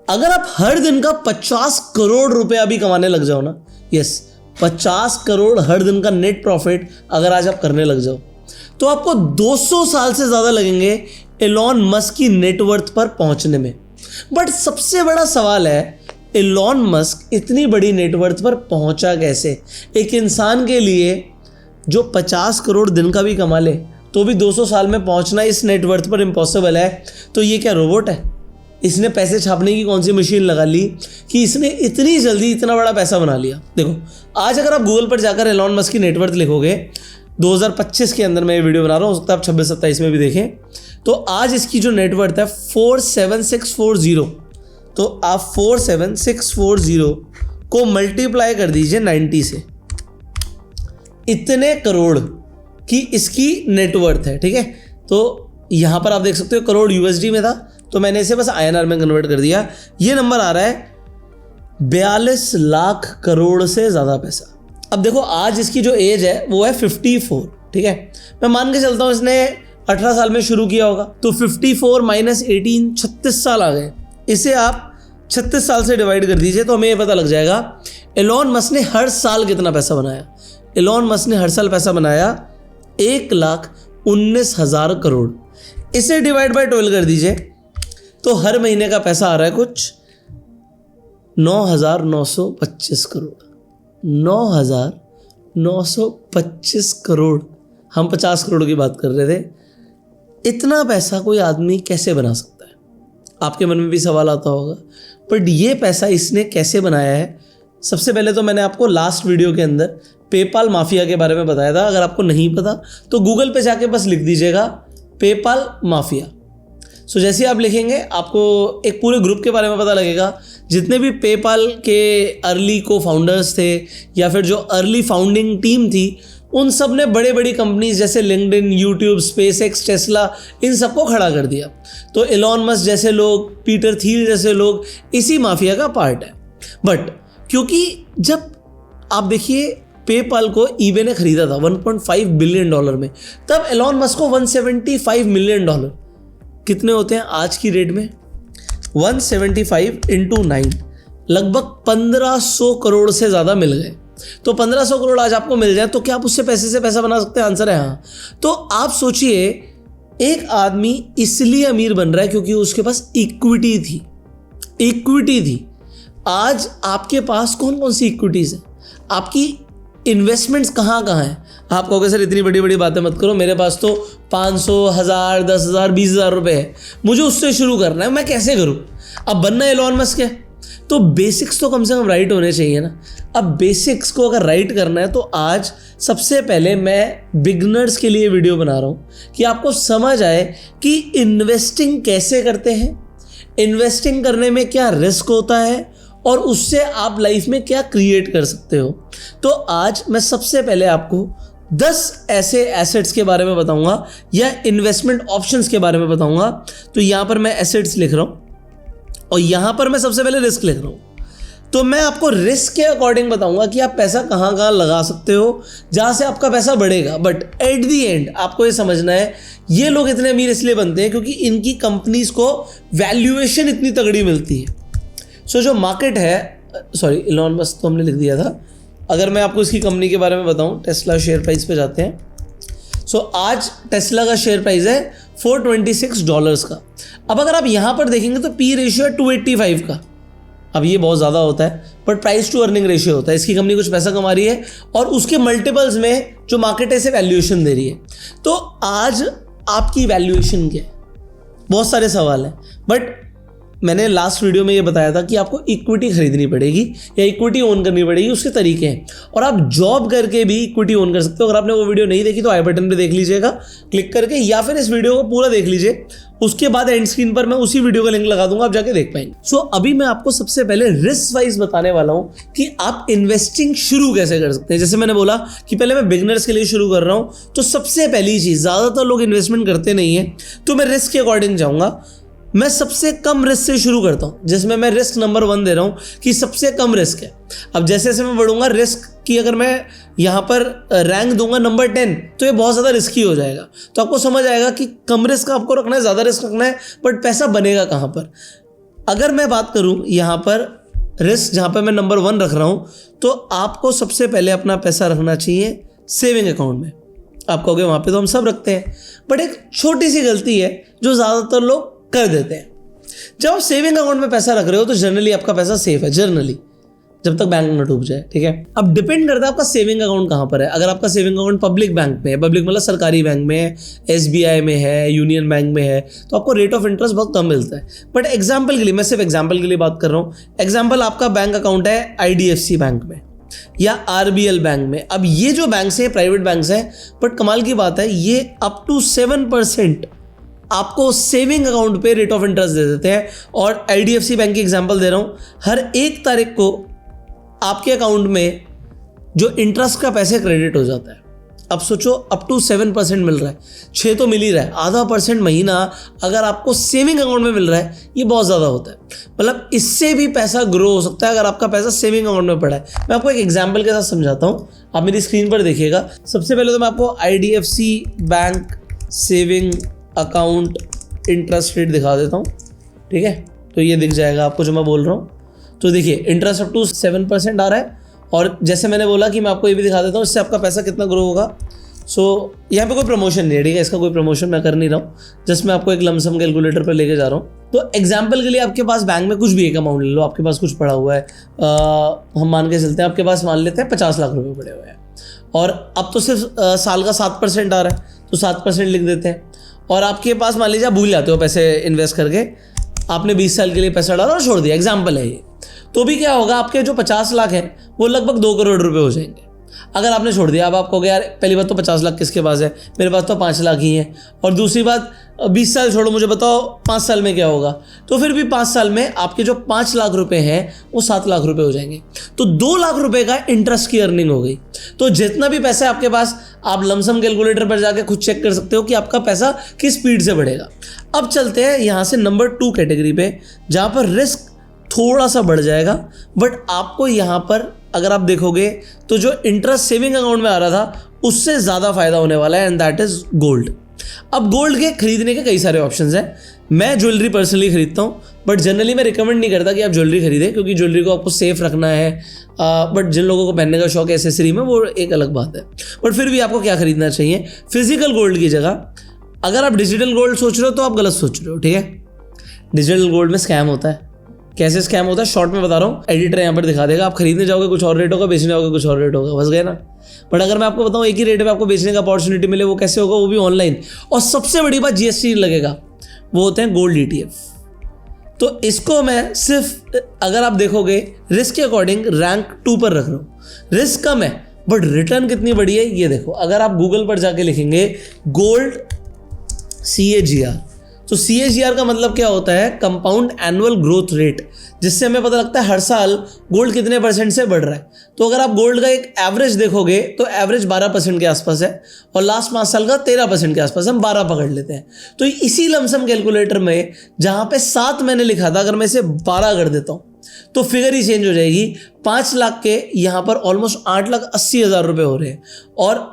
अगर आप हर दिन का 50 करोड़ रुपया भी कमाने लग जाओ ना, यस 50 करोड़ हर दिन का नेट प्रॉफिट अगर आज आप करने लग जाओ, तो आपको 200 साल से ज़्यादा लगेंगे एलॉन मस्क की नेटवर्थ पर पहुंचने में। बट सबसे बड़ा सवाल है, एलॉन मस्क इतनी बड़ी नेटवर्थ पर पहुंचा कैसे? एक इंसान के लिए जो 50 करोड़ दिन का भी कमा ले तो भी 200 साल में पहुंचना इस नेटवर्थ पर इम्पॉसिबल है। तो ये क्या रोबोट है? इसने पैसे छापने की कौन सी मशीन लगा ली कि इसने इतनी जल्दी इतना बड़ा पैसा बना लिया? देखो, आज अगर आप गूगल पर जाकर एलॉन मस्क की नेटवर्थ लिखोगे, 2025 के अंदर मैं ये वीडियो बना रहा हूँ, हो सकता है आप 26-27 में भी देखें, तो आज इसकी जो नेटवर्थ है 47640, तो आप 47640 को मल्टीप्लाई कर दीजिए 90 से, इतने करोड़ की इसकी नेटवर्थ है। ठीक है, तो यहां पर आप देख सकते हो करोड़ यूएसडी में था, तो मैंने इसे बस आईएनआर में कन्वर्ट कर दिया। ये नंबर आ रहा है 42 लाख करोड़ से ज्यादा पैसा। अब देखो, आज इसकी जो एज है वो है 54। ठीक है, मैं मान के चलता हूं इसने 18 साल में शुरू किया होगा, तो 54 माइनस 18 36 साल आ गए। इसे आप 36 साल से डिवाइड कर दीजिए तो हमें ये पता लग जाएगा एलॉन मस्क ने हर साल कितना पैसा बनाया। एलॉन मस्क ने हर साल पैसा बनाया 1,19,000 करोड़। इसे डिवाइड बाय 12 कर दीजिए तो हर महीने का पैसा आ रहा है कुछ 9,925 करोड़। 9,925 करोड़। हम 50 करोड़ की बात कर रहे थे। इतना पैसा कोई आदमी कैसे बना सकता है? आपके मन में भी सवाल आता होगा, बट ये पैसा इसने कैसे बनाया है? सबसे पहले तो मैंने आपको लास्ट वीडियो के अंदर पेपाल माफिया के बारे में बताया था। अगर आपको नहीं पता तो गूगल पे जाके बस लिख दीजिएगा पेपाल माफिया। सो जैसे आप लिखेंगे आपको एक पूरे ग्रुप के बारे में पता लगेगा। जितने भी पेपाल के अर्ली को फाउंडर्स थे या फिर जो अर्ली फाउंडिंग टीम थी, उन सब ने बड़े बड़ी कंपनीज जैसे लिंक्डइन, यूट्यूब, स्पेसएक्स, टेस्ला, इन सबको खड़ा कर दिया। तो एलॉन मस्क जैसे लोग, पीटर थिल जैसे लोग इसी माफिया का पार्ट है। बट क्योंकि जब आप देखिए पेपाल को ईबे ने खरीदा था $1.5 बिलियन में, तब एलॉन मस्क को $175 मिलियन, कितने होते हैं आज की रेट में? 175 × 9, लगभग 1500 करोड़ से ज़्यादा मिल गए। तो 1500 करोड़ आज आपको मिल जाए तो क्या आप उससे पैसे से पैसा बना सकते हैं? आंसर है हाँ। तो आप सोचिए, एक आदमी इसलिए अमीर बन रहा है क्योंकि उसके पास इक्विटी थी। इक्विटी थी। आज आपके पास कौन कौन सी इक्विटीज है? आपकी इन्वेस्टमेंट्स कहाँ कहाँ हैं? आप कहोगे सर इतनी बड़ी बड़ी बातें मत करो, मेरे पास तो 500, 1000, 10,000, 20,000 रुपए है, मुझे उससे शुरू करना है, मैं कैसे करूँ? अब बनना एलॉन मस्क है तो बेसिक्स तो कम से कम राइट होने चाहिए ना। अब बेसिक्स को अगर राइट करना है तो आज सबसे पहले मैं बिगनर्स के लिए वीडियो बना रहा हूँ कि आपको समझ आए कि इन्वेस्टिंग कैसे करते हैं, इन्वेस्टिंग करने में क्या रिस्क होता है और उससे आप लाइफ में क्या क्रिएट कर सकते हो। तो आज मैं सबसे पहले आपको 10 ऐसे एसेट्स के बारे में बताऊंगा या इन्वेस्टमेंट ऑप्शंस के बारे में बताऊंगा। तो यहां पर मैं एसेट्स लिख रहा हूं और यहां पर मैं सबसे पहले रिस्क लिख रहा हूं। तो मैं आपको रिस्क के अकॉर्डिंग बताऊंगा कि आप पैसा कहां कहां लगा सकते हो जहां से आपका पैसा बढ़ेगा। बट एट दी एंड आपको ये समझना है, ये लोग इतने अमीर इसलिए बनते हैं क्योंकि इनकी कंपनीज को वैल्यूएशन इतनी तगड़ी मिलती है। सो जो मार्केट है, सॉरी एलॉन मस्क तो हमने लिख दिया था। अगर मैं आपको इसकी कंपनी के बारे में बताऊं, टेस्ला शेयर प्राइस पे जाते हैं। सो आज टेस्ला का शेयर प्राइस है $426 का। अब अगर आप यहां पर देखेंगे तो पी रेशियो है 285 का। अब ये बहुत ज़्यादा होता है, but price to earning ratio होता है। इसकी कंपनी कुछ पैसा कमा रही है और उसके मल्टीपल्स में जो मार्केट है इसे वैल्यूएशन दे रही है। तो आज आपकी वैल्यूएशन क्या है? बहुत सारे सवाल हैं, बट मैंने लास्ट वीडियो में ये बताया था कि आपको इक्विटी खरीदनी पड़ेगी या इक्विटी ओन करनी पड़ेगी। उसके तरीके हैं और आप जॉब करके भी इक्विटी ओन कर सकते हो। अगर आपने वो वीडियो नहीं देखी तो आई बटन पे देख लीजिएगा क्लिक करके, या फिर इस वीडियो को पूरा देख लीजिए। उसके बाद एंड स्क्रीन पर मैं उसी वीडियो का लिंक लगा दूंगा, आप जाके देख पाएंगे। सो अभी मैं आपको सबसे पहले रिस्क वाइज बताने वाला हूं कि आप इन्वेस्टिंग शुरू कैसे कर सकते हैं। जैसे मैंने बोला कि पहले मैं बिगनर्स के लिए शुरू कर रहा हूं, तो सबसे पहली चीज, ज्यादातर लोग इन्वेस्टमेंट करते नहीं है, तो मैं रिस्क के अकॉर्डिंग जाऊंगा। मैं सबसे कम रिस्क से शुरू करता हूं, जिसमें मैं रिस्क नंबर 1 दे रहा हूं कि सबसे कम रिस्क है। अब जैसे जैसे मैं बढ़ूंगा रिस्क की, अगर मैं यहां पर रैंक दूंगा नंबर 10 तो ये बहुत ज़्यादा रिस्की हो जाएगा। तो आपको समझ आएगा कि कम रिस्क आपको रखना है, ज़्यादा रिस्क रखना है, बट पैसा बनेगा कहां पर। अगर मैं बात करूं यहाँ पर रिस्क, जहाँ पर मैं नंबर 1 रख रहा हूँ, तो आपको सबसे पहले अपना पैसा रखना चाहिए सेविंग अकाउंट में। आप कहोगे वहाँ पे तो हम सब रखते हैं, बट एक छोटी सी गलती है जो ज़्यादातर लोग कर देते हैं। जब आप सेविंग अकाउंट में पैसा रख रहे हो तो जनरली आपका पैसा सेफ है, जनरली, जब तक बैंक न डूब जाए, ठीक है। अब डिपेंड करता है आपका सेविंग अकाउंट कहाँ पर है। अगर आपका सेविंग अकाउंट पब्लिक बैंक में है, पब्लिक मतलब सरकारी बैंक में है, SBI में है, यूनियन बैंक में है, तो आपको रेट ऑफ इंटरेस्ट बहुत कम मिलता है। बट एग्जाम्पल के लिए, मैं सिर्फ एग्जाम्पल के लिए बात कर रहा हूँ, एग्जाम्पल आपका बैंक अकाउंट है IDFC बैंक में या RBL बैंक में। अब ये जो बैंक है प्राइवेट बैंक है, बट कमाल की बात है ये अप टू 7% आपको सेविंग अकाउंट पे रेट ऑफ इंटरेस्ट दे देते हैं। और IDFC बैंक की एग्जांपल दे रहा हूं, हर 1 तारीख को आपके अकाउंट में जो इंटरेस्ट का पैसे क्रेडिट हो जाता है। अब सोचो अप टू 7% मिल रहा है, 6 तो मिल ही रहा है, आधा % महीना अगर आपको सेविंग अकाउंट में मिल रहा है, ये बहुत ज़्यादा होता है। मतलब इससे भी पैसा ग्रो हो सकता है अगर आपका पैसा सेविंग अकाउंट में पड़ा है। मैं आपको एक एग्जांपल के साथ समझाता हूँ, आप मेरी स्क्रीन पर देखिएगा। सबसे पहले तो मैं आपको IDFC bank saving account interest rate दिखा देता हूँ, ठीक है। तो ये दिख जाएगा आपको जो मैं बोल रहा हूँ। तो देखिए इंटरेस्ट अप टू 7% आ रहा है, और जैसे मैंने बोला कि मैं आपको ये भी दिखा देता हूँ इससे आपका पैसा कितना ग्रो होगा। सो यहाँ पे कोई प्रमोशन नहीं है, ठीक है, इसका कोई प्रमोशन मैं कर नहीं रहा हूँ, जस्ट मैं आपको एक लमसम कैलकुलेटर पर लेके जा रहा हूँ। तो एग्जाम्पल के लिए आपके पास बैंक में कुछ भी एक अमाउंट ले लो, आपके पास कुछ पड़ा हुआ है, हम मान के चलते हैं आपके पास मान लेते हैं 50 लाख रुपए पड़े हुए हैं, और अब तो सिर्फ साल का 7% आ रहा है, तो 7% लिख देते हैं। और आपके पास मान लीजिए आप भूल जाते हो पैसे इन्वेस्ट करके, आपने 20 साल के लिए पैसा डाला और छोड़ दिया, एग्जाम्पल है ये, तो भी क्या होगा, आपके जो 50 लाख हैं वो लगभग 2 करोड़ रुपए हो जाएंगे अगर आपने छोड़ दिया। अब आप कहोगे यार पहली बात तो 50 लाख किसके पास है, मेरे पास तो 5 लाख ही है, और दूसरी बात 20 साल छोड़ो, मुझे बताओ 5 साल में क्या होगा। तो फिर भी 5 साल में आपके जो 5 लाख रुपए हैं वो 7 लाख रुपए हो जाएंगे, तो 2 लाख रुपए का इंटरेस्ट की अर्निंग हो गई। तो जितना भी पैसा है आपके पास, आप लमसम कैलकुलेटर पर जाके खुद चेक कर सकते हो कि आपका पैसा किस स्पीड से बढ़ेगा। अब चलते हैं यहाँ से नंबर 2 कैटेगरी पे, जहाँ पर रिस्क थोड़ा सा बढ़ जाएगा, बट आपको यहाँ पर अगर आप देखोगे तो जो इंटरेस्ट सेविंग अकाउंट में आ रहा था उससे ज़्यादा फायदा होने वाला है, एंड दैट इज गोल्ड। अब गोल्ड के खरीदने के कई सारे ऑप्शंस हैं। मैं ज्वेलरी पर्सनली खरीदता हूँ, बट जनरली मैं रिकमेंड नहीं करता कि आप ज्वेलरी खरीदें, क्योंकि ज्वेलरी को आपको सेफ रखना है। बट जिन लोगों को पहनने का शौक है एसेसरी में, वो एक अलग बात है। बट फिर भी आपको क्या खरीदना चाहिए, फिजिकल गोल्ड की जगह अगर आप डिजिटल गोल्ड सोच रहे हो तो आप गलत सोच रहे हो, ठीक है। डिजिटल गोल्ड में स्कैम होता है। कैसे स्कैम होता है शॉर्ट में बता रहा हूँ, एडिटर यहाँ पर दिखा देगा। आप खरीदने जाओगे कुछ और रेट होगा, बेचने जाओगे कुछ और रेट होगा, फंस गए ना। बट अगर मैं आपको बताऊँ एक ही रेट पे आपको बेचने का अपॉर्चुनिटी मिले, वो कैसे होगा, वो भी ऑनलाइन। और सबसे बड़ी बात GST लगेगा, वो होते हैं गोल्ड ETF। तो इसको मैं सिर्फ अगर आप देखोगे रिस्क के अकॉर्डिंग रैंक 2 पर रख रहा हूँ। रिस्क कम है बट रिटर्न कितनी बड़ी है ये देखो। अगर आप गूगल पर जाके लिखेंगे गोल्ड CAGR, तो CAGR का मतलब क्या होता है, कंपाउंड एनुअल ग्रोथ रेट, जिससे हमें पता लगता है हर साल गोल्ड कितने % से बढ़ रहा है। तो अगर आप गोल्ड का एक एवरेज देखोगे तो एवरेज 12% के आसपास है, और लास्ट 5 साल का 13% के आसपास, हम 12 पकड़ लेते हैं। तो इसी लमसम कैलकुलेटर में जहाँ पे 7 मैंने लिखा था, अगर मैं इसे 12 कर देता हूँ तो फिगर ही चेंज हो जाएगी। 5 लाख के यहाँ पर ऑलमोस्ट 8,80,000 रुपये हो रहे हैं। और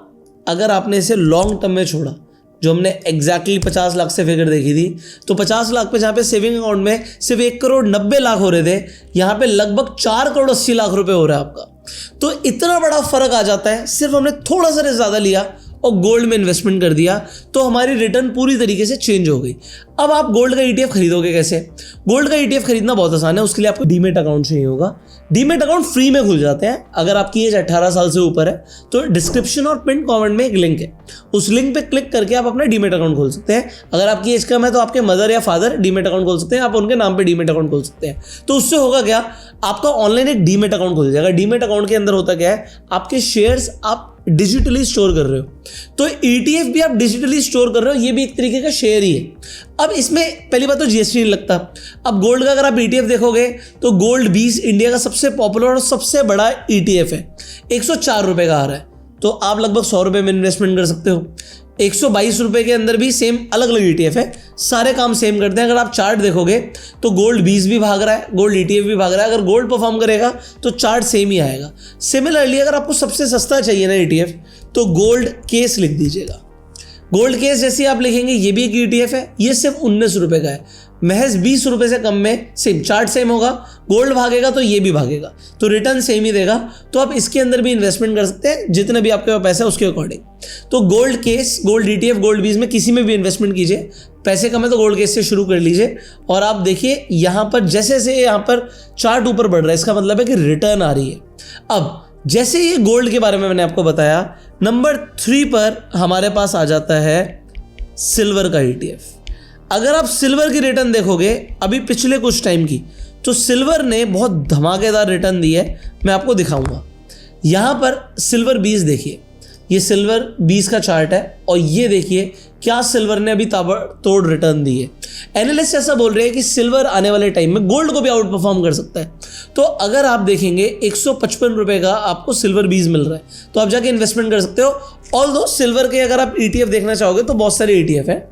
अगर आपने इसे लॉन्ग टर्म में छोड़ा, जो हमने एग्जैक्टली 50 लाख से फिगर देखी थी, तो 50 लाख पे जहाँ पे सेविंग अकाउंट में सिर्फ 1,90,00,000 हो रहे थे, यहाँ पे लगभग 4,80,00,000 रुपए हो रहा है आपका। तो इतना बड़ा फर्क आ जाता है, सिर्फ हमने थोड़ा सा ज़्यादा लिया और गोल्ड में इन्वेस्टमेंट कर दिया, तो हमारी रिटर्न पूरी तरीके से चेंज हो गई। अब आप गोल्ड का ETF खरीदोगे कैसे? गोल्ड का ETF खरीदना बहुत आसान है। उसके लिए आपको डीमेट अकाउंट चाहिए होगा। डीमेट अकाउंट फ्री में खुल जाते हैं अगर आपकी एज 18 साल से ऊपर है। तो डिस्क्रिप्शन और पिन कमेंट में एक लिंक है, उस लिंक पे क्लिक करके आप अपना डीमेट अकाउंट खोल सकते हैं। अगर आपकी एज कम है तो आपके मदर या फादर डीमेट अकाउंट खोल सकते हैं, आप उनके नाम पे डीमेट अकाउंट खोल सकते हैं। तो उससे होगा क्या, आपका ऑनलाइन एक डीमेट अकाउंट खुल जाएगा। डीमेट अकाउंट के अंदर होता क्या है, आपके शेयर्स आप डिजिटली स्टोर कर रहे हो, तो ETF भी आप डिजिटली स्टोर कर रहे हो, ये भी एक तरीके का शेयर ही है। अब इसमें पहली बात तो GST नहीं लगता। अब गोल्ड का अगर आप ETF देखोगे तो गोल्ड 20 इंडिया का सबसे पॉपुलर और सबसे बड़ा ETF है। 104 रुपये का आ रहा है, तो आप लगभग 100 रुपये में इन्वेस्टमेंट कर सकते हो। 122 रुपये के अंदर भी सेम अलग अलग ETF है, सारे काम सेम करते हैं। अगर आप चार्ट देखोगे तो गोल्ड 20 भी भाग रहा है, गोल्ड ETF भी भाग रहा है। अगर गोल्ड परफॉर्म करेगा तो चार्ट सेम ही आएगा। सिमिलरली अगर आपको सबसे सस्ता चाहिए ना ETF, तो गोल्ड केस लिख दीजिएगा। गोल्ड केस जैसे आप लिखेंगे, ये भी एक ETF है, ये सिर्फ 19 रुपये का है। महज 20 रुपए से कम में सेम चार्ट सेम होगा, गोल्ड भागेगा तो ये भी भागेगा, तो रिटर्न सेम ही देगा। तो आप इसके अंदर भी इन्वेस्टमेंट कर सकते हैं जितने भी आपके पास पैसा है उसके अकॉर्डिंग। तो gold case, gold ETF, gold बीज में किसी में भी इन्वेस्टमेंट कीजिए। पैसे कम है तो गोल्ड केस से शुरू कर लीजिए और आप देखिए यहाँ पर जैसे जैसे यहाँ पर चार्ट ऊपर बढ़ रहा है इसका मतलब है कि रिटर्न आ रही है। अब जैसे ये गोल्ड के बारे में मैंने आपको बताया, नंबर 3 पर हमारे पास आ जाता है सिल्वर का ETF। अगर आप सिल्वर की रिटर्न देखोगे अभी पिछले कुछ टाइम की, तो सिल्वर ने बहुत धमाकेदार रिटर्न दी है। मैं आपको दिखाऊंगा। यहाँ पर सिल्वर 20 देखिए, ये सिल्वर 20 का चार्ट है और ये देखिए क्या सिल्वर ने अभी ताबड़तोड़ रिटर्न दी है। एनालिस्ट ऐसा बोल रहे हैं कि सिल्वर आने वाले टाइम में गोल्ड को भी आउट परफॉर्म कर सकता है। तो अगर आप देखेंगे 155 रुपए का आपको सिल्वर 20 मिल रहा है, तो आप जाके इन्वेस्टमेंट कर सकते हो। ऑल्दो सिल्वर के अगर आप ETF देखना चाहोगे तो बहुत सारे ETF है।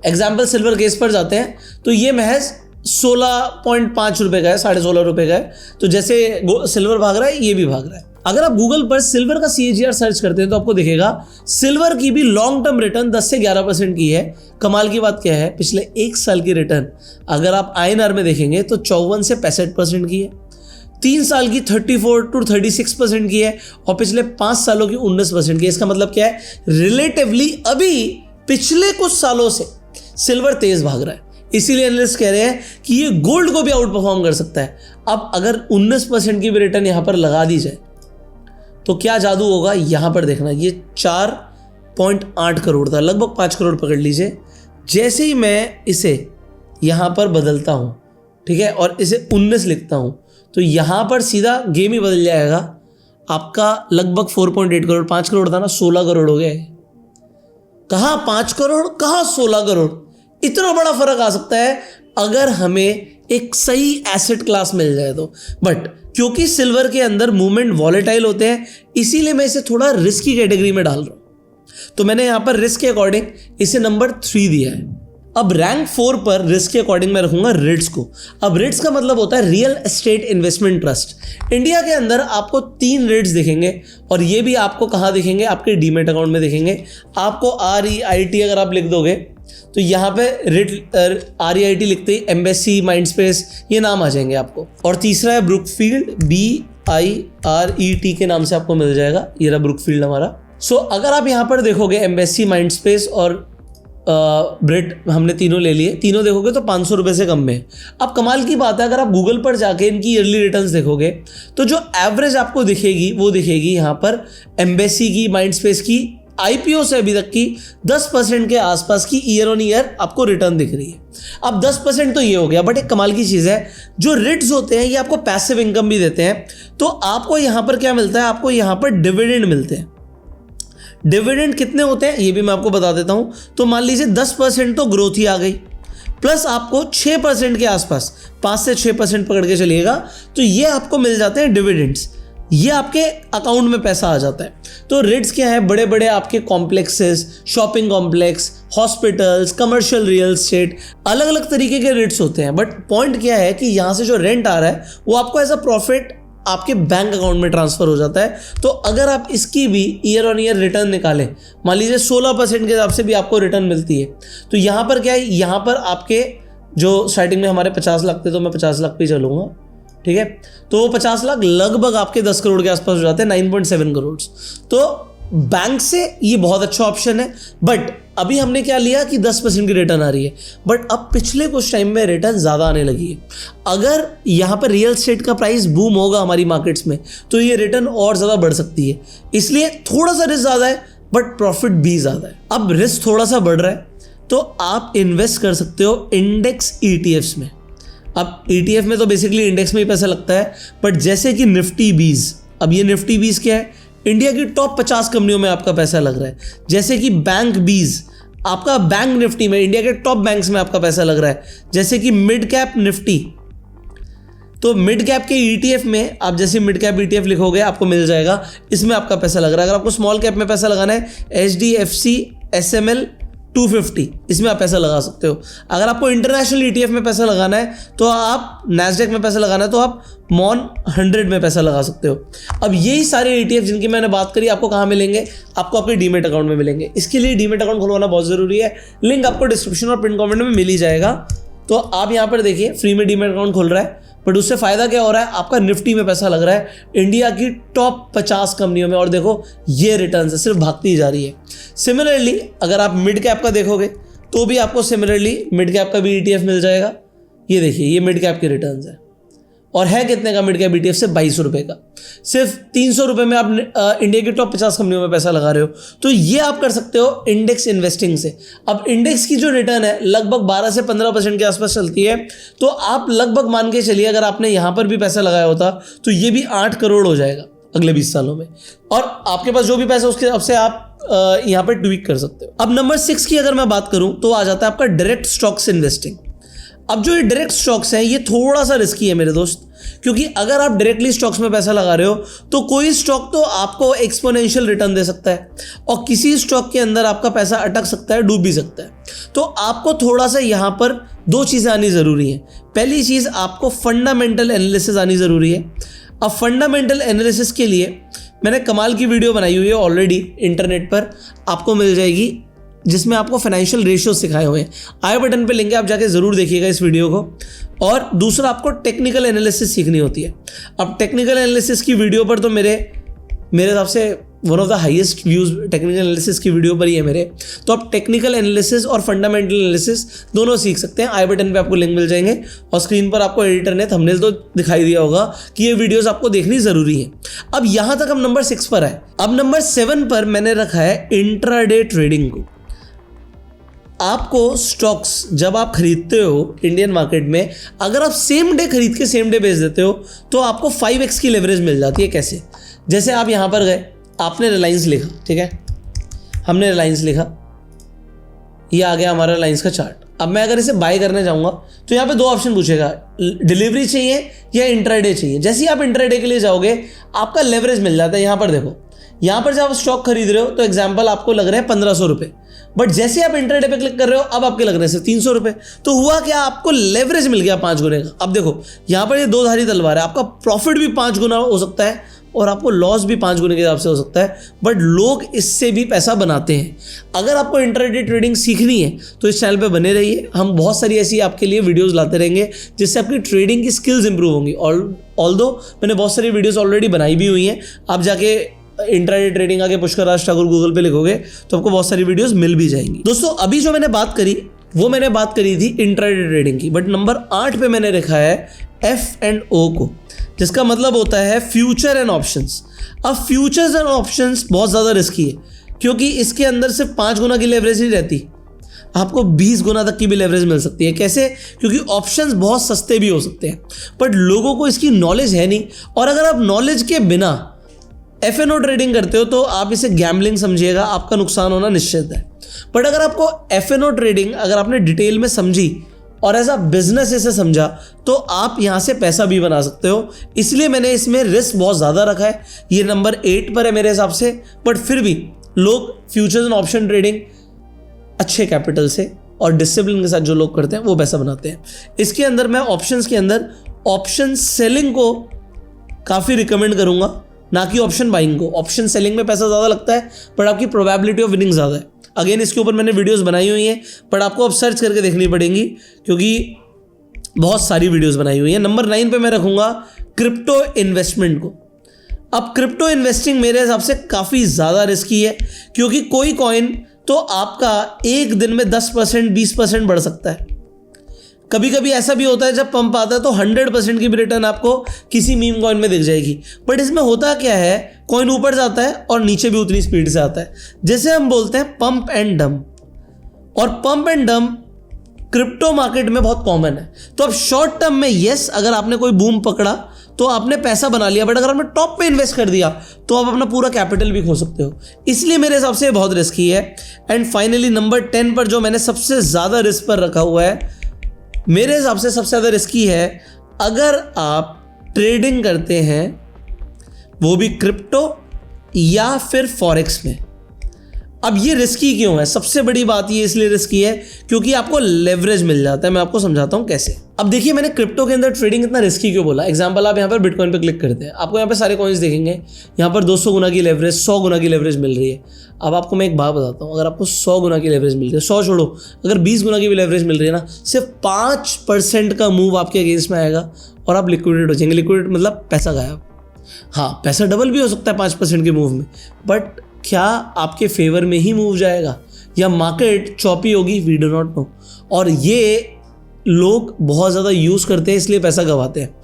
एग्जाम्पल सिल्वर केस पर जाते हैं तो ये महज 16.5 रुपए का है, 16.5 रुपए का है। तो जैसे सिल्वर भाग रहा है ये भी भाग रहा है। अगर आप गूगल पर सिल्वर का CAGR सर्च करते हैं तो आपको दिखेगा सिल्वर की भी लॉन्ग टर्म रिटर्न 10 से 11% की है। कमाल की बात क्या है, पिछले 1 साल की रिटर्न अगर आप INR में देखेंगे तो 54 से 65% की है, 3 साल की 34 to 36% की है और पिछले 5 सालों की 19% की है। इसका मतलब क्या है, रिलेटिवली अभी पिछले कुछ सालों से सिल्वर तेज भाग रहा है। इसीलिए एनालिस्ट कह रहे हैं कि ये गोल्ड को भी आउट परफॉर्म कर सकता है। अब अगर 19% की भी रिटर्न यहां पर लगा दी जाए तो क्या जादू होगा, यहां पर देखना। ये 4.8 करोड़ था, लगभग 5 करोड़ पकड़ लीजिए। जैसे ही मैं इसे यहां पर बदलता हूं, ठीक है, और इसे 19 लिखता हूं, तो यहां पर सीधा गेम ही बदल जाएगा। आपका लगभग 4.8 करोड़, 5 करोड़ था ना, 16 करोड़ हो गए। कहाँ 5 करोड़, कहाँ 16 करोड़। इतना बड़ा फर्क आ सकता है अगर हमें एक सही एसेट क्लास मिल जाए तो। बट क्योंकि सिल्वर के अंदर मूवमेंट वॉलेटाइल होते हैं, इसीलिए मैं इसे थोड़ा रिस्क की कैटेगरी में डाल रहा हूं। तो मैंने यहां पर रिस्क के अकॉर्डिंग इसे नंबर 3 दिया है। अब रैंक 4 पर रिस्क के अकॉर्डिंग मैं रखूंगा रिट्स को। अब रिट्स का मतलब होता है real estate investment trust. India के अंदर आपको 3 रिट्स दिखेंगे और ये भी आपको कहाँ दिखेंगे, आपके डीमेट अकाउंट में दिखेंगे। आपको REIT अगर आप लिख दोगे तो यहाँ पे REIT लिखते ही एम्बेसी, माइंडस्पेस, ये नाम आ जाएंगे आपको। और तीसरा है ब्रुकफील्ड, BIRET के नाम से आपको मिल जाएगा। ये रहा ब्रुकफील्ड हमारा। सो अगर आप यहाँ पर देखोगे एम्बेसी, माइंडस्पेस और ब्रिट, हमने तीनों ले लिए, तीनों देखोगे तो 500 रुपये से कम में। अब कमाल की बात है, अगर आप गूगल पर जाके इनकी ईयरली रिटर्न्स देखोगे तो जो एवरेज आपको दिखेगी वो दिखेगी यहाँ पर एम्बेसी की, माइंडस्पेस की, IPO से अभी तक की 10% के आसपास की ईयर ऑन ईयर आपको रिटर्न दिख रही है। अब 10% तो ये हो गया, बट एक कमाल की चीज़ है, जो रिट्स होते हैं ये आपको पैसिव इनकम भी देते हैं। तो आपको यहाँ पर क्या मिलता है, आपको यहाँ पर डिविडेंड मिलते हैं। डिविडेंड कितने होते हैं ये भी मैं आपको बता देता हूँ। तो मान लीजिए 10% तो ग्रोथ ही आ गई, प्लस आपको 6% के आसपास, 5 से 6% पकड़ के चलिएगा, तो ये आपको मिल जाते हैं डिविडेंड्स। ये आपके अकाउंट में पैसा आ जाता है। तो रिट्स क्या है, बड़े बड़े आपके complexes, shopping complex, hospitals, commercial real estate, अलग अलग तरीके के रिट्स होते हैं। बट पॉइंट क्या है कि यहाँ से जो रेंट आ रहा है वो आपको एज अ प्रॉफिट आपके बैंक अकाउंट में ट्रांसफर हो जाता है। तो अगर आप इसकी भी ईयर ऑन ईयर रिटर्न निकालें, मान लीजिए 16% के हिसाब से भी आपको रिटर्न मिलती है। तो यहाँ पर क्या है, यहाँ पर आपके जो स्टार्टिंग में हमारे 50 लाख थे, तो मैं 50 लाख पे चलूँगा, ठीक है। तो वो 50 लाख लगभग आपके 10 करोड़ के आसपास हो जाते हैं, 9.7 करोड़। तो बैंक से ये बहुत अच्छा ऑप्शन है। बट अभी हमने क्या लिया कि 10% की रिटर्न आ रही है, बट अब पिछले कुछ टाइम में रिटर्न ज़्यादा आने लगी है। अगर यहाँ पर रियल एस्टेट का प्राइस बूम होगा हमारी मार्केट्स में तो ये रिटर्न और ज़्यादा बढ़ सकती है। इसलिए थोड़ा सा रिस्क ज़्यादा है बट प्रॉफिट भी ज़्यादा है। अब रिस्क थोड़ा सा बढ़ रहा है तो आप इन्वेस्ट कर सकते हो इंडेक्स ETFs में। अब ETF में तो बेसिकली इंडेक्स में ही पैसा लगता है, बट जैसे कि निफ्टी 20, अब ये निफ्टी 20 क्या है, इंडिया की टॉप 50 कंपनियों में आपका पैसा लग रहा है। जैसे कि बैंक 20, आपका बैंक निफ्टी में इंडिया के टॉप बैंक्स में आपका पैसा लग रहा है। जैसे कि मिड कैप निफ्टी, तो मिड कैप के ETF में आप जैसे मिड कैप ETF लिखोगे आपको मिल जाएगा, इसमें आपका पैसा लग रहा है। अगर आपको स्मॉल कैप में पैसा लगाना है, HDFC, SML, 250, इसमें आप पैसा लगा सकते हो। अगर आपको इंटरनेशनल ETF में पैसा लगाना है तो आप नैस्डैक में पैसा लगाना है तो आप मॉन 100 में पैसा लगा सकते हो। अब यही सारे ETF जिनकी मैंने बात करी आपको कहाँ मिलेंगे, आपको आपके डीमेट अकाउंट में मिलेंगे। इसके लिए डीमेट अकाउंट खुलवाना बहुत ज़रूरी है, लिंक आपको डिस्क्रिप्शन और पिन कमेंट में मिल ही जाएगा। तो आप यहाँ पर देखिए फ्री में डीमेट अकाउंट खुल रहा है, बट उससे फ़ायदा क्या हो रहा है, आपका निफ्टी में पैसा लग रहा है इंडिया की टॉप 50 कंपनियों में, और देखो ये रिटर्न है सिर्फ भागती जा रही है। सिमिलरली अगर आप मिड कैप का देखोगे तो भी आपको सिमिलरली मिड कैप का भी ETF मिल जाएगा। ये देखिए ये मिड कैप के रिटर्न है, और है कितने का मिड कैप ETF से 22 रुपये का। सिर्फ 300 रुपये में आप इंडिया की टॉप 50 कंपनियों में पैसा लगा रहे हो। तो ये आप कर सकते हो इंडेक्स इन्वेस्टिंग से। अब इंडेक्स की जो रिटर्न है लगभग 12 से 15% के आसपास चलती है, तो आप लगभग मान के चलिए अगर आपने यहाँ पर भी पैसा लगाया होता तो ये भी 8 करोड़ हो जाएगा अगले 20 सालों में, और आपके पास जो भी पैसा उसके हिसाब से आप यहाँ पर ट्वीक कर सकते हो। अब नंबर 6 की अगर मैं बात करूँ तो आ जाता है आपका डायरेक्ट स्टॉक्स इन्वेस्टिंग। अब जो ये डायरेक्ट स्टॉक्स हैं ये थोड़ा सा रिस्की है मेरे दोस्त, क्योंकि अगर आप डायरेक्टली स्टॉक्स में पैसा लगा रहे हो तो कोई स्टॉक तो आपको एक्सपोनेंशियल रिटर्न दे सकता है, और किसी स्टॉक के अंदर आपका पैसा अटक सकता है, डूब भी सकता है। तो आपको थोड़ा सा यहाँ पर 2 चीज़ें आनी ज़रूरी हैं। पहली चीज़ आपको फंडामेंटल एनालिसिस आनी ज़रूरी है। अब फंडामेंटल एनालिसिस के लिए मैंने कमाल की वीडियो बनाई हुई है ऑलरेडी, इंटरनेट पर आपको मिल जाएगी, जिसमें आपको फाइनेंशियल रेशियो सिखाए हुए हैं। आई बटन पे लिंक है, आप जाके ज़रूर देखिएगा इस वीडियो को। और दूसरा आपको टेक्निकल एनालिसिस सीखनी होती है। अब टेक्निकल एनालिसिस की वीडियो पर तो मेरे हिसाब से one of the highest views technical analysis की वीडियो पर ही है मेरे। तो आप टेक्निकल एनालिसिस और फंडामेंटल एनालिसिस दोनों सीख सकते हैं। आई बटन पे आपको लिंक मिल जाएंगे, और स्क्रीन पर आपको एडिटर ने थंबनेल तो दिखाई दिया होगा कि ये वीडियोस आपको देखनी ज़रूरी है। अब यहाँ तक हम नंबर 6 पर है। अब नंबर 7 पर मैंने रखा है इंट्राडे ट्रेडिंग को। आपको स्टॉक्स जब आप खरीदते हो इंडियन मार्केट में, अगर आप सेम डे खरीद के सेम डे बेच देते हो तो आपको 5x की लेवरेज मिल जाती है। कैसे? जैसे आप यहाँ पर गए, आपने रिलायंस लिखा, ठीक है, हमने रिलायंस लिखा, ये आ गया हमारा रिलायंस का चार्ट। अब मैं अगर इसे बाय करने जाऊँगा तो यहाँ पे 2 ऑप्शन पूछेगा, डिलीवरी चाहिए या इंट्राडे चाहिए। जैसे ही आप इंट्राडे के लिए जाओगे आपका लेवरेज मिल जाता है। यहाँ पर देखो, यहाँ पर जब आप स्टॉक खरीद रहे हो तो एग्जाम्पल आपको लग रहे हैं 1500 रुपये, बट जैसे आप इंट्राडे पे क्लिक कर रहे हो अब आपके लग रहे हैं सिर्फ 300 रुपये। तो हुआ क्या, आपको लेवरेज मिल गया 5 गुने का। अब देखो यहाँ पर ये 2 धारी तलवार है, आपका प्रॉफिट भी 5 गुना हो सकता है और आपको लॉस भी 5 गुने के हिसाब से हो सकता है, बट लोग इससे भी पैसा बनाते हैं। अगर आपको इंट्राडे ट्रेडिंग सीखनी है तो इस चैनल पे बने रहिए, हम बहुत सारी ऐसी आपके लिए वीडियोस लाते रहेंगे जिससे आपकी ट्रेडिंग की स्किल्स इंप्रूव होंगी। ऑल्दो मैंने बहुत सारी वीडियोस ऑलरेडी बनाई भी हुई हैं, आप जाके इंट्राडे ट्रेडिंग आगे पुष्कर राज ठाकुर गूगल पे लिखोगे तो आपको बहुत सारी वीडियोस मिल भी जाएंगी। दोस्तों अभी जो मैंने बात करी वो मैंने बात करी थी इंट्राडे ट्रेडिंग की, बट नंबर 8 पे मैंने रखा है F&O को, जिसका मतलब होता है फ्यूचर एंड ऑप्शंस। अब फ्यूचर्स एंड ऑप्शंस बहुत ज़्यादा रिस्की है, क्योंकि इसके अंदर सिर्फ 5 गुना की लेवरेज नहीं रहती, आपको 20 गुना तक की भी लेवरेज मिल सकती है। कैसे? क्योंकि ऑप्शंस बहुत सस्ते भी हो सकते हैं, बट लोगों को इसकी नॉलेज है नहीं। और अगर आप नॉलेज के बिना F&O ट्रेडिंग करते हो तो आप इसे गैम्बलिंग समझिएगा, आपका नुकसान होना निश्चित है। बट अगर आपको F&O ट्रेडिंग अगर आपने डिटेल में समझी और एज अ बिजनेस इसे समझा तो आप यहाँ से पैसा भी बना सकते हो। इसलिए मैंने इसमें रिस्क बहुत ज़्यादा रखा है, ये नंबर 8 पर है मेरे हिसाब से। बट फिर भी लोग फ्यूचर्स एंड ऑप्शन ट्रेडिंग अच्छे कैपिटल से और डिसिप्लिन के साथ जो लोग करते हैं वो पैसा बनाते हैं। इसके अंदर मैं ऑप्शंस के अंदर ऑप्शन सेलिंग को काफ़ी रिकमेंड करूँगा, ना कि ऑप्शन बाइंग को। ऑप्शन सेलिंग में पैसा ज़्यादा लगता है बट आपकी प्रोबेबिलिटी ऑफ विनिंग ज़्यादा है। अगेन इसके ऊपर मैंने वीडियोस बनाई हुई हैं, बट आपको अब सर्च करके देखनी पड़ेंगी क्योंकि बहुत सारी वीडियोस बनाई हुई हैं। नंबर 9 पे मैं रखूँगा क्रिप्टो इन्वेस्टमेंट को। अब क्रिप्टो इन्वेस्टिंग मेरे हिसाब से काफ़ी ज़्यादा रिस्की है, क्योंकि कोई कॉइन तो आपका एक दिन में 10% 20% बढ़ सकता है। कभी कभी ऐसा भी होता है जब पंप आता है तो 100% की भी रिटर्न आपको किसी मीम कॉइन में दिख जाएगी। बट इसमें होता क्या है, कॉइन ऊपर जाता है और नीचे भी उतनी स्पीड से आता है, जैसे हम बोलते हैं पंप एंड डंप। और pump and dump crypto market में बहुत कॉमन है। तो अब शॉर्ट टर्म में यस, अगर आपने कोई बूम पकड़ा तो आपने पैसा बना लिया, बट अगर आपने टॉप पे इन्वेस्ट कर दिया तो आप अपना पूरा कैपिटल भी खो सकते हो। इसलिए मेरे हिसाब से बहुत रिस्की है। एंड फाइनली नंबर 10 पर जो मैंने सबसे ज़्यादा रिस्क पर रखा हुआ है, मेरे हिसाब से सबसे ज़्यादा रिस्की है अगर आप ट्रेडिंग करते हैं वो भी क्रिप्टो या फिर फॉरेक्स में। अब ये रिस्की क्यों है? सबसे बड़ी बात ये इसलिए रिस्की है क्योंकि आपको लेवरेज मिल जाता है। मैं आपको समझाता हूँ कैसे। अब देखिए, मैंने क्रिप्टो के अंदर ट्रेडिंग इतना रिस्की क्यों बोला। एग्जांपल, आप यहाँ पर बिटकॉइन पे क्लिक करते हैं, आपको यहाँ पे सारे कॉइन्स देखेंगे, यहाँ पर 200 गुना की लेवरेज, 100 गुना की लेवरेज मिल रही है। अब आपको मैं एक बात बताता हूँ, अगर आपको 100 गुना की लेवरेज मिल रही है, 100 छोड़ो, अगर 20 गुना की भी लेवरेज मिल रही है ना, सिर्फ 5% का मूव आपके अगेंस्ट में आएगा और आप लिक्विडेट हो जाएंगे। लिक्विडेट मतलब पैसा गायब। हाँ, पैसा डबल भी हो सकता है 5% के मूव में, बट क्या आपके फेवर में ही मूव जाएगा या मार्केट चॉपी होगी? We do not know. और ये लोग बहुत ज़्यादा यूज़ करते हैं, इसलिए पैसा गंवाते हैं।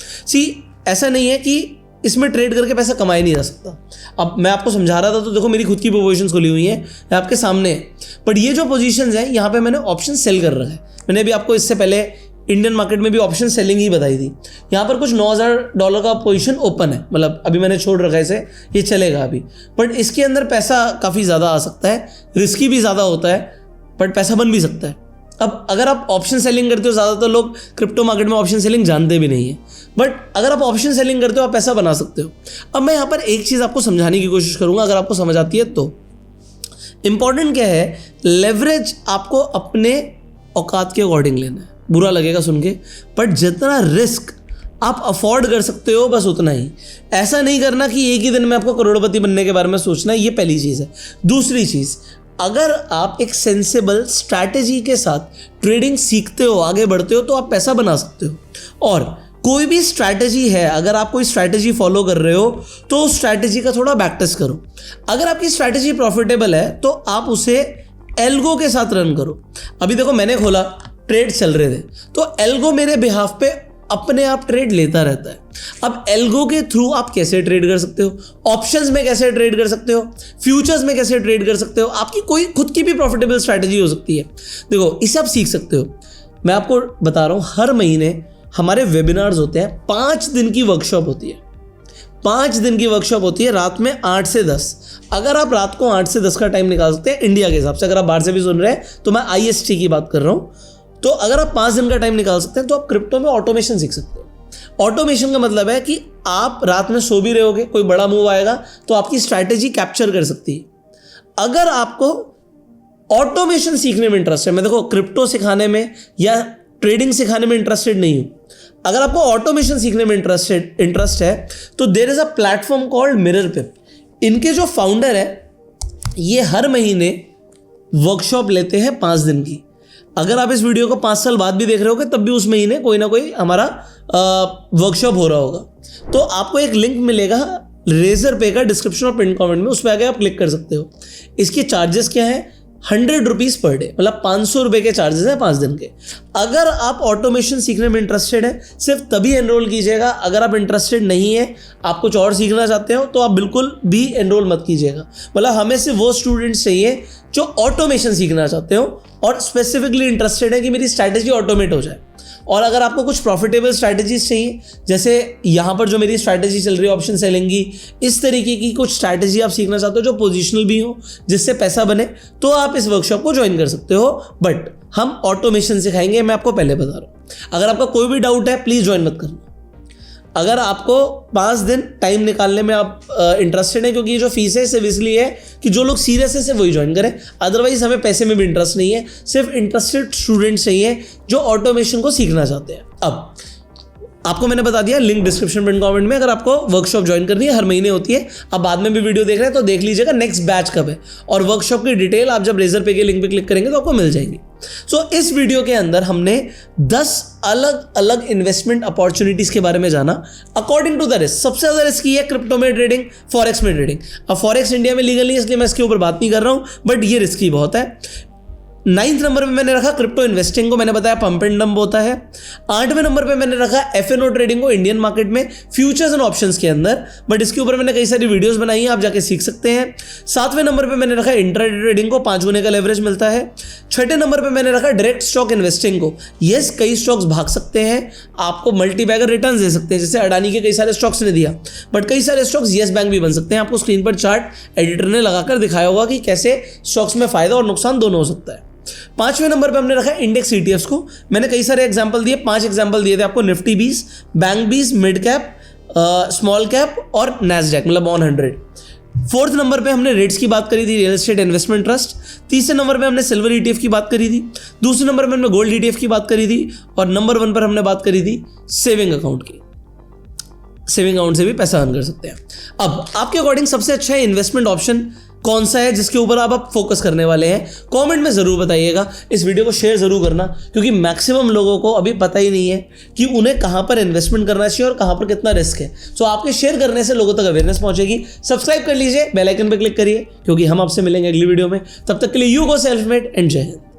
ऐसा नहीं है कि इसमें ट्रेड करके पैसा कमाया नहीं जा सकता। अब मैं आपको समझा रहा था तो देखो, मेरी खुद की पोजीशंस खुली हुई हैं, आपके सामने है। बट ये जो पोजीशंस हैं, यहाँ पे मैंने ऑप्शन सेल कर रखा है। मैंने अभी आपको इससे पहले इंडियन मार्केट में भी ऑप्शन सेलिंग ही बताई थी। यहाँ पर कुछ $9,000 का पोजीशन ओपन है, मतलब अभी मैंने छोड़ रखा है इसे, ये चलेगा अभी। बट इसके अंदर पैसा काफ़ी ज़्यादा आ सकता है, रिस्की भी ज़्यादा होता है, बट पैसा बन भी सकता है। अब अगर आप ऑप्शन सेलिंग करते हो, ज़्यादातर लोग क्रिप्टो मार्केट में ऑप्शन सेलिंग जानते भी नहीं है, बट अगर आप ऑप्शन सेलिंग करते हो, आप पैसा बना सकते हो। अब मैं यहाँ पर एक चीज़ आपको समझाने की कोशिश करूँगा, अगर आपको समझ आती है तो। इंपॉर्टेंट क्या है, लेवरेज आपको अपने औकात के अकॉर्डिंग लेना है। बुरा लगेगा सुन के, बट जितना रिस्क आप अफोर्ड कर सकते हो बस उतना ही। ऐसा नहीं करना कि एक ही दिन में आपको करोड़पति बनने के बारे में सोचना है, ये पहली चीज़ है। दूसरी चीज़, अगर आप एक सेंसेबल स्ट्रैटेजी के साथ ट्रेडिंग सीखते हो, आगे बढ़ते हो, तो आप पैसा बना सकते हो। और कोई भी स्ट्रैटेजी है, अगर आप कोई स्ट्रैटेजी फॉलो कर रहे हो तो उस स्ट्रैटेजी का थोड़ा बैक टेस्ट करो। अगर आपकी स्ट्रैटेजी प्रॉफिटेबल है तो आप उसे एल्गो के साथ रन करो। अभी देखो, मैंने खोला, ट्रेड चल रहे थे, तो एल्गो मेरे बिहाफ पे अपने आप ट्रेड लेता रहता है। अब एल्गो के थ्रू आप कैसे ट्रेड कर सकते हो, ऑप्शंस में कैसे ट्रेड कर सकते हो, फ्यूचर्स में कैसे ट्रेड कर सकते हो, आपकी कोई खुद की भी प्रॉफिटेबल स्ट्रैटेजी हो सकती है। देखो, इसे आप सीख सकते हो। मैं आपको बता रहा हूँ, हर महीने हमारे वेबिनार्स होते हैं, 5 दिन की वर्कशॉप होती है। 5 दिन की वर्कशॉप होती है, रात में 8 से 10। अगर आप रात को 8 से 10 का टाइम निकाल सकते हैं इंडिया के हिसाब से, अगर आप बाहर से भी सुन रहे हैं तो मैं IST की बात कर रहा हूँ, तो अगर आप 5 दिन का टाइम निकाल सकते हैं तो आप क्रिप्टो में ऑटोमेशन सीख सकते हो। ऑटोमेशन का मतलब है कि आप रात में सो भी रहे होगे, कोई बड़ा मूव आएगा तो आपकी स्ट्रैटेजी कैप्चर कर सकती है। अगर आपको ऑटोमेशन सीखने में इंटरेस्ट है, मैं देखो क्रिप्टो सिखाने में या ट्रेडिंग सिखाने में इंटरेस्टेड नहीं हूँ, अगर आपको ऑटोमेशन सीखने में इंटरेस्ट है तो there is a platform called Mirrorpip. इनके जो फाउंडर है, ये हर महीने वर्कशॉप लेते हैं 5 दिन की। अगर आप इस वीडियो को 5 साल बाद भी देख रहे होगे तब भी उस महीने कोई ना कोई हमारा वर्कशॉप हो रहा होगा। तो आपको एक लिंक मिलेगा रेजर पे का डिस्क्रिप्शन और पिन कमेंट में, उस पर आके आप क्लिक कर सकते हो। इसके चार्जेस क्या है? 100 रुपीज़ पर डे, मतलब 500 रुपये के चार्जेस हैं 5 दिन के। अगर आप ऑटोमेशन सीखने में इंटरेस्टेड है, सिर्फ तभी एनरोल कीजिएगा। अगर आप इंटरेस्टेड नहीं है, आप कुछ और सीखना चाहते हो, तो आप बिल्कुल भी एनरोल मत कीजिएगा। मतलब हमें सिर्फ वो स्टूडेंट्स चाहिए जो ऑटोमेशन सीखना चाहते हो और स्पेसिफिकली इंटरेस्टेड है कि मेरी स्ट्रैटेजी ऑटोमेट हो जाए। और अगर आपको कुछ प्रॉफिटेबल स्ट्रैटेजीज चाहिए, जैसे यहाँ पर जो मेरी स्ट्रैटेजी चल रही है ऑप्शन सेलिंग की, इस तरीके की कुछ स्ट्रैटेजी आप सीखना चाहते हो जो पोजिशनल भी हो, जिससे पैसा बने, तो आप इस वर्कशॉप को ज्वाइन कर सकते हो। बट हम ऑटोमेशन सिखाएंगे, मैं आपको पहले बता रहा हूँ। अगर आपका कोई भी डाउट है, प्लीज़ ज्वाइन मत करना। अगर आपको 5 दिन टाइम निकालने में आप इंटरेस्टेड हैं, क्योंकि ये जो फीस है सिर्फ इसलिए है कि जो लोग सीरियस है सिर्फ वही ज्वाइन करें, अदरवाइज हमें पैसे में भी इंटरेस्ट नहीं है। सिर्फ इंटरेस्टेड स्टूडेंट्स चाहिए जो ऑटोमेशन को सीखना चाहते हैं। अब आपको मैंने बता दिया, लिंक डिस्क्रिप्शन पिन कमेंट में। अगर आपको वर्कशॉप ज्वाइन करनी है, हर महीने होती है। आप बाद में भी वीडियो देख रहे हैं तो देख लीजिएगा नेक्स्ट बैच कब है, और वर्कशॉप की डिटेल आप जब रेजर पे के लिंक पे क्लिक करेंगे तो आपको मिल जाएगी। सो इस वीडियो के अंदर हमने 10 अलग अलग इन्वेस्टमेंट अपॉर्चुनिटीज के बारे में जाना अकॉर्डिंग टू द रिस्क। सबसे ज्यादा रिस्की है क्रिप्टो में ट्रेडिंग, फॉरेक्स में ट्रेडिंग। अब फॉरेक्स इंडिया में लीगल नहीं है, इसलिए मैं इसके ऊपर बात नहीं कर रहा हूं, बट ये रिस्की बहुत है। 9th नंबर पे मैंने रखा क्रिप्टो इन्वेस्टिंग को, मैंने बताया पंप एंड डंप होता है। 8वें नंबर पे मैंने रखा FNO ट्रेडिंग को इंडियन मार्केट में फ्यूचर्स एंड ऑप्शंस के अंदर, बट इसके ऊपर मैंने कई सारी वीडियोस बनाई हैं, आप जाके सीख सकते हैं। 7वें नंबर पे मैंने रखा इंट्राडे ट्रेडिंग को, 5 गुने का लेवरेज मिलता है। 6ठे नंबर पे मैंने रखा डायरेक्ट स्टॉक इन्वेस्टिंग को। यस, कई स्टॉक्स भाग सकते हैं, आपको मल्टीबैगर रिटर्न दे सकते हैं, जैसे अडानी के कई सारे स्टॉक्स ने दिया, बट कई सारे स्टॉक्स येस बैंक भी बन सकते हैं। आपको स्क्रीन पर चार्ट एडिटर ने लगाकर दिखाया होगा कि कैसे स्टॉक्स में फायदा और नुकसान दोनों हो सकता है। 5वें नंबर पे हमने रखा इंडेक्स ETFs को। मैंने कई सारे एग्जांपल दिए, 5 एग्जांपल दिए थे आपको, Nifty 20, bank 20, mid cap, small cap और नैस्डैक मतलब ऑन 100। 4th नंबर पे हमने रेट्स की बात करी थी, रियल एस्टेट इन्वेस्टमेंट ट्रस्ट। तीसरे नंबर पे हमने सिल्वर ETF की बात करी थी। दूसरे नंबर पे हमने गोल्ड ETF की बात करी थी। और नंबर 1 पर हमने बात करी थी सेविंग अकाउंट की। सेविंग अकाउंट से भी पैसा अर्न कर सकते हैं। अब आपके अकॉर्डिंग सबसे अच्छा इन्वेस्टमेंट ऑप्शन कौन सा है जिसके ऊपर आप फोकस करने वाले हैं? कमेंट में ज़रूर बताइएगा। इस वीडियो को शेयर ज़रूर करना, क्योंकि मैक्सिमम लोगों को अभी पता ही नहीं है कि उन्हें कहाँ पर इन्वेस्टमेंट करना चाहिए और कहाँ पर कितना रिस्क है। सो आपके शेयर करने से लोगों तक अवेयरनेस पहुंचेगी। सब्सक्राइब कर लीजिए, बेल आइकन पर क्लिक करिए, क्योंकि हम आपसे मिलेंगे अगली वीडियो में। तब तक के लिए you go self made and जय हिंद।